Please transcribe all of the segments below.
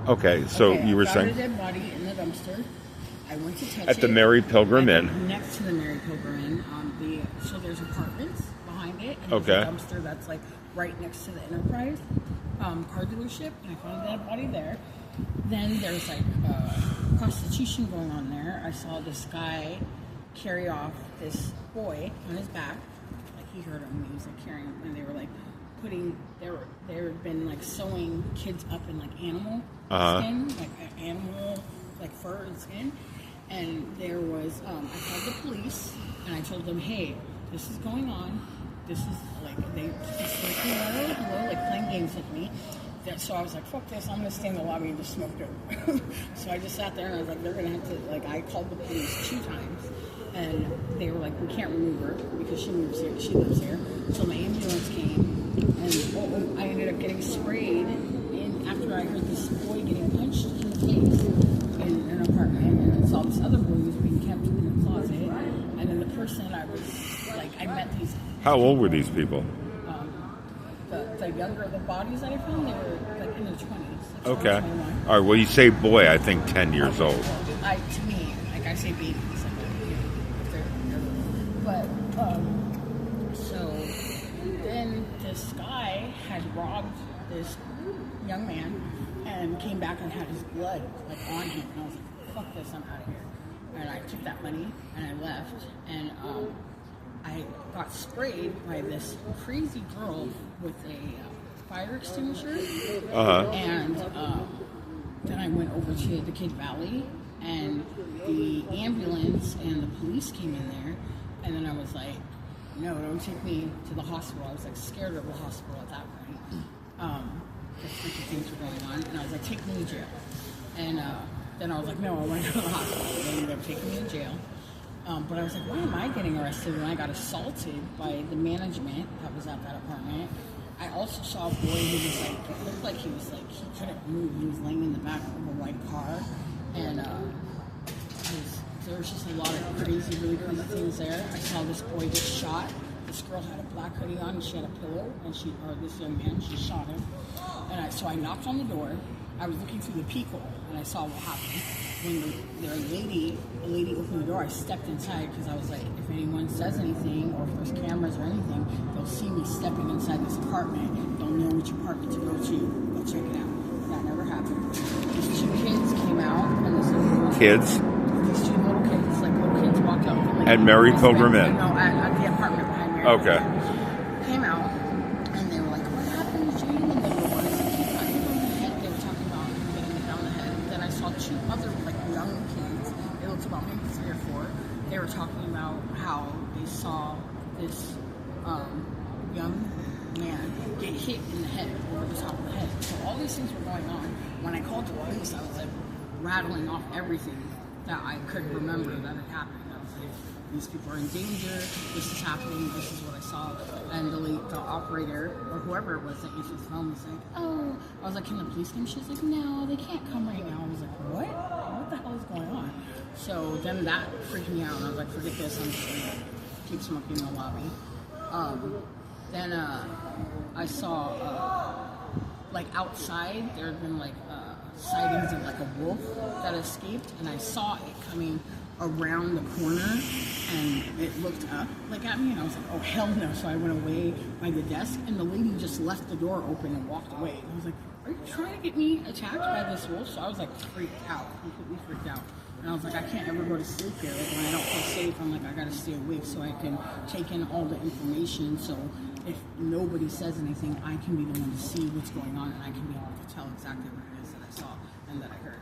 Okay, so you were saying I found a dead body in the dumpster. I went to touch it. at the Mary Pilgrim Inn. Next to the Mary Pilgrim Inn. So there's apartments behind it, and there's a dumpster that's like right next to the Enterprise car dealership. And I found a dead body there. Then there's like prostitution going on there. I saw this guy carry off this boy on his back. Like he heard him. He was like carrying him, and they were like they've been like sewing kids up in like animal skin, like animal like fur and skin. And there was I called the police and I told them, hey, this is going on. This is like they just hello, like playing games with me. So I was like, fuck this, I'm gonna stay in the lobby and just smoke dope. So I just sat there and I was like, they're gonna have to, like, I called the police 2 times and they were like, we can't remove her because she lives here. So my ambulance came and I ended up getting sprayed and after I heard this boy getting punched in the face in an apartment, and I saw this other boy who was being kept in the closet, and then the person I was like, I met these. How old were these people? The younger the bodies that I found, they were like in their 20s. Like Okay. All right. Well, you say boy, I think 10 years old. To me, like I say babies. But so then this guy had robbed this young man and came back and had his blood like on him, and I was like, fuck this, I'm out of here. And I took that money and I left, and I got sprayed by this crazy girl with a fire extinguisher, and then I went over to the Kid Valley, and the ambulance and the police came in there, and then I was like, no, don't take me to the hospital. I was like scared of the hospital at that point. Because freaky things were going on, and I was like, take me to jail. And then I was like, no, I want to go to the hospital. They ended up taking me to jail. But I was like, why am I getting arrested when I got assaulted by the management that was at that apartment? I also saw a boy who was like, it looked like he was like, he couldn't move. He was laying in the back of a white car. And there was just a lot of crazy, really crazy things there. I saw this boy get shot. This girl had a black hoodie on and she had a pillow, and this young man, she shot him. And so I knocked on the door. I was looking through the peephole and I saw what happened. When a lady opened the door, I stepped inside because I was like, if anyone says anything or if there's cameras or anything, they'll see me stepping inside this apartment. They'll know which apartment to go to. Go check it out. That never happened. These 2 kids came out, and this is Kids? These 2 little kids, like little kids, walked up like, at Mary Pilgrim Inn. No, at the apartment behind Mary. Okay. Came out, and they were like, what happened, Jane? And they were wanting to keep cutting on the head. They were talking about getting it down the head. Then I saw 2 other like young kids. They looked about maybe 3 or 4. They were talking about how they saw this young man get hit in the head, over the top of the head. So all these things were going on. When I called the police, I was like rattling off everything that I could remember that had happened. I was like, these people are in danger, this is happening, this is what I saw. And the operator, or whoever it was that answered the phone, was like, oh, I was like, can the police come? She was like, no, they can't come right now. I was like, what? What the hell is going on? So then that freaked me out, and I was like, forget this, I'm just gonna keep smoking in the lobby. Then I saw, like outside, there had been like sightings of like a wolf that escaped, and I saw it coming around the corner, and it looked up like at me, and I was like, oh hell no. So I went away by the desk, and the lady just left the door open and walked away. And I was like, are you trying to get me attacked by this wolf? So I was like freaked out, completely freaked out. And I was like, I can't ever go to sleep here. Like when I don't feel safe, I'm like, I gotta stay awake so I can take in all the information. So if nobody says anything, I can be the one to see what's going on, and I can be able to tell exactly what it is that I saw and that I heard.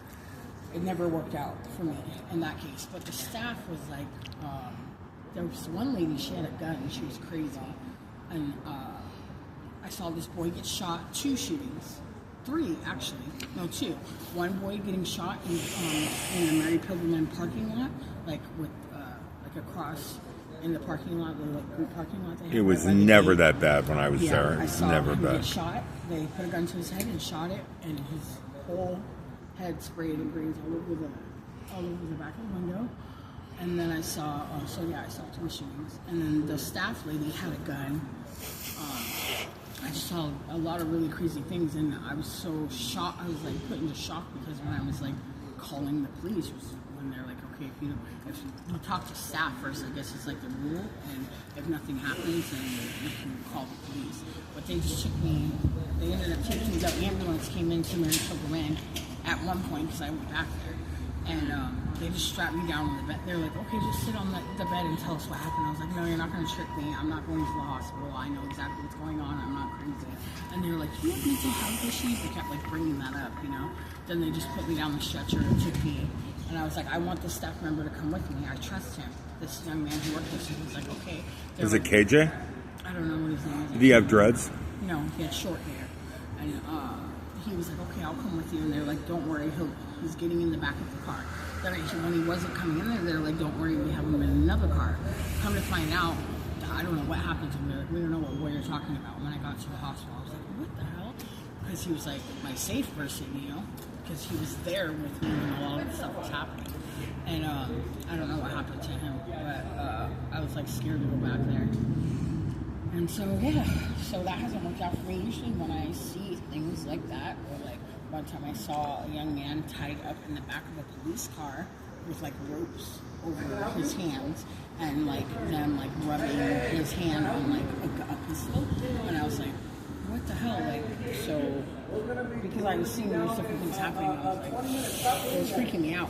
It never worked out for me in that case. But the staff was like, there was one lady, she had a gun, and she was crazy. And I saw this boy get shot, 2 shootings. 3, actually. No, 2. One boy getting shot in the Mary Pilgrim Inn parking lot, like with like across in the parking lot, the like, group parking lot. It was never that bad when I was there. I saw never him bad. get shot. They put a gun to his head and shot it, and his whole head sprayed and brains all over the back of the window. And then I saw, I saw 2 shootings. And then the staff lady had a gun. I just saw a lot of really crazy things, and I was so shocked. I was like put into shock because when I was like calling the police, was when they're like, okay, if you talk to staff first, I guess it's like the rule, and if nothing happens, then you can call the police. But they just took me. They ended up taking me. The ambulance came into me and Pilgrim Inn at one point because I went back there. And they just strapped me down on the bed. They're like, okay, just sit on the bed and tell us what happened. I was like, no, you're not going to trick me. I'm not going to the hospital. I know exactly what's going on. I'm not crazy. And they were like, do you have mental health issues? They kept like bringing that up, you know. Then they just put me down the stretcher and took me. And I was like, I want the staff member to come with me. I trust him. This young man who worked with me was like, okay. Is it KJ? I don't know what his name is. Did he have dreads? No, he had short hair. And he was like, okay, I'll come with you. And they were like, don't worry, he's getting in the back of the car. Then when he wasn't coming in there, they were like, don't worry, we have him in another car. Come to find out, I don't know what happened to him. They're like, we don't know what you're talking about. When I got to the hospital, I was like, what the hell? Because he was like my safe person, you know? Because he was there with me when all of this stuff was happening. And I don't know what happened to him, but I was like scared to go back there. And so, yeah, so that hasn't worked out for me. Usually when I see things like that, or like one time I saw a young man tied up in the back of a police car with like ropes over his hands and like them like rubbing his hand on like a pistol. And I was like, what the hell? Like, so, because I was seeing those different things happening, I was like, it was freaking me out.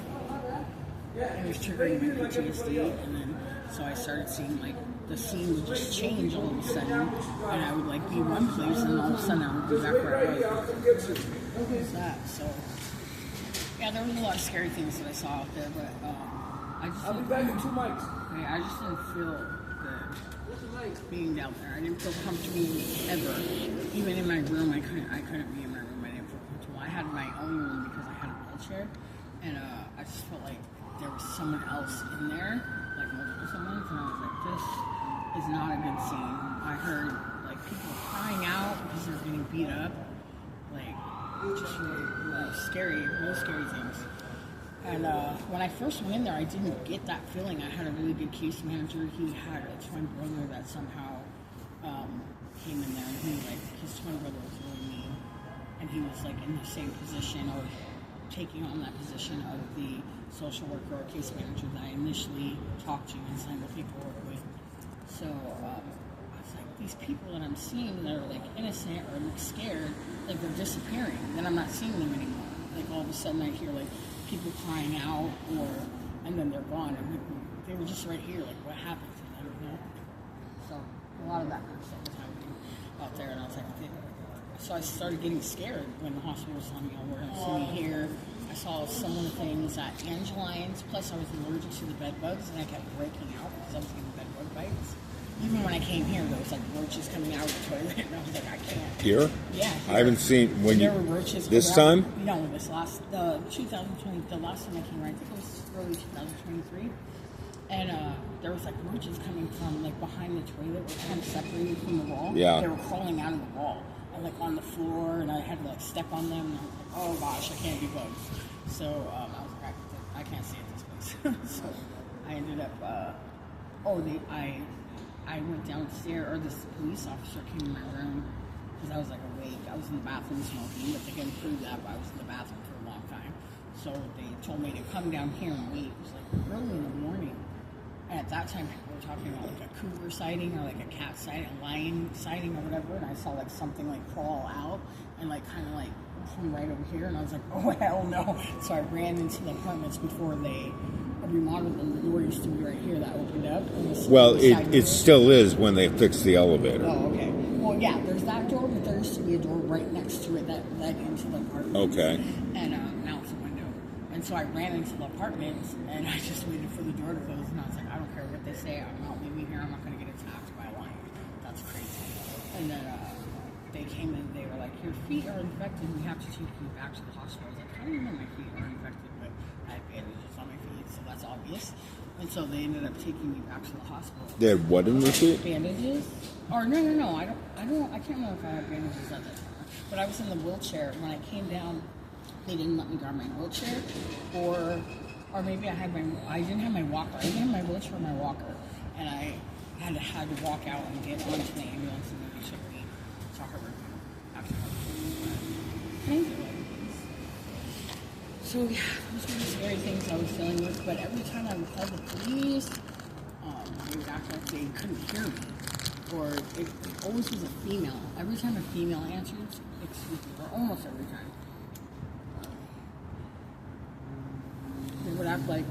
It was triggering my PTSD, and then so I started seeing like the scene would just change all of a sudden, and I would like be one place, and all of a sudden I would be back where I was. What was that? So yeah, there was a lot of scary things that I saw out there, but I'll be back in 2 months. I just didn't feel good being down there. I didn't feel comfortable ever. Even in my room, I couldn't be in my room. I didn't feel comfortable. I had my own room because I had a wheelchair, and I just felt like there was someone else in there, like multiple someones, and I was like, this is not a good scene. I heard like people crying out because they were getting beat up, like just really scary things. And when I first went in there, I didn't get that feeling. I had a really good case manager. He had a twin brother that somehow came in there, and he like his twin brother was really mean, and he was like in the same position or taking on that position of the social worker or case manager that I initially talked to and signed the paperwork with. So I was like, these people that I'm seeing that are like innocent or scared, like they're disappearing. Then I'm not seeing them anymore. Like all of a sudden I hear like people crying out, and then they're gone. And they were just right here. Like what happened to them? You know? So a lot of that kind of stuff was happening out there, and I was like, so I started getting scared when the hospital was telling me, oh, we're going to see me here. I saw similar things at Angeline's, plus I was allergic to the bed bugs, and I kept breaking out because I was getting bed bug bites. Even when I came here, there was like roaches coming out of the toilet, and I was like, I can't. Here? Yeah. Here. I haven't seen when there you. Were roaches this time? No, the last 2020. The last time I came, I think it was early 2023. And there was like roaches coming from like behind the toilet, kind of separated from the wall. Yeah. They were crawling out of the wall. Like on the floor, and I had to like step on them, and I was like, oh gosh, I can't do bugs. So I was like, I can't stay at this place. So I ended up, I went downstairs, or this police officer came in my room, because I was like awake. I was in the bathroom smoking, but they couldn't prove that, but I was in the bathroom for a long time. So they told me to come down here and wait. It was like early in the morning. And at that time, people were talking about like a cougar sighting or like a cat sighting, a lion sighting or whatever. And I saw like something like crawl out and like kind of like from right over here. And I was like, oh hell no! So I ran into the apartments before they remodeled them. The door used to be right here that opened up. Well, it still is when they fix the elevator. Oh, okay. Well, yeah, there's that door, but there used to be a door right next to it that led into the apartment. Okay. And now it's a window. And so I ran into the apartments, and I just waited for the door to close, and I was like, I don't care what they say, I'm not leaving here, I'm not going to get attacked by a lion. That's crazy. And then they came in, they were like, your feet are infected, we have to take you back to the hospital. I was like, how do you know my feet are infected? But I have bandages on my feet, so that's obvious. And so they ended up taking me back to the hospital. They had what in your feet? Bandages? Or no, I can't remember if I had bandages at that time. But I was in the wheelchair. When I came down, they didn't let me grab my wheelchair, or maybe I didn't have my walker. I didn't have my wheelchair or my walker, and I had to walk out and get onto the ambulance, and then they took me to her after her. So yeah, those were the scary things I was dealing with. But every time I would call the police, they would act like they couldn't hear me. Or it always was a female. Every time a female answers, excuse me, or almost every time, they would act like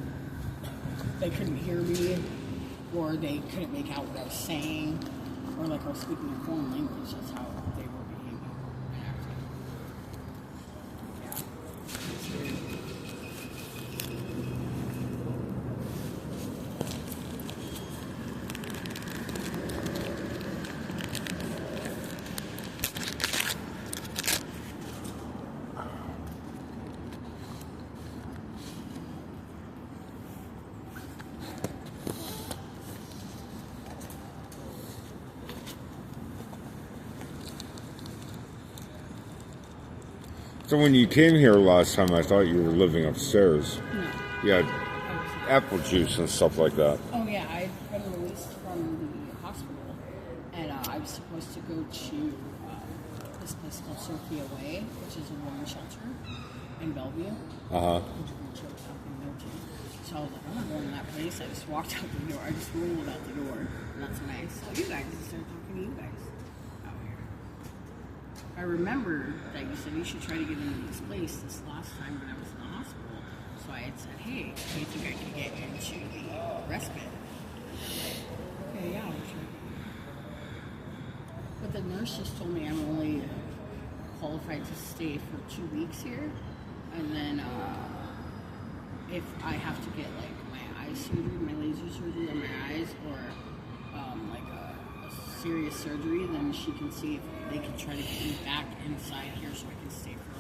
they couldn't hear me, or they couldn't make out what I was saying, or like I was speaking a foreign language. That's how they were behaving and acting. Yeah. So when you came here last time, I thought you were living upstairs. No. You had apple juice and stuff like that. Oh yeah, I've been released from the hospital, and I was supposed to go to this place called Sophia Way, which is a women's shelter in Bellevue. Which we chose something there too. So I was like, I'm not going to that place. I just walked out the door. I just rolled out the door, and that's when I saw you guys and started talking to you guys out here. I remember that you said you should try to get into this place this last time when I was in the hospital. So I had said, hey, do you think I could get into the respite? Okay, yeah, I'm sure. But the nurse just told me I'm only qualified to stay for 2 weeks here. And then if I have to get like my eye surgery, my laser surgery on my eyes, or like a serious surgery, then she can see if they can try to get me back inside here so I can stay for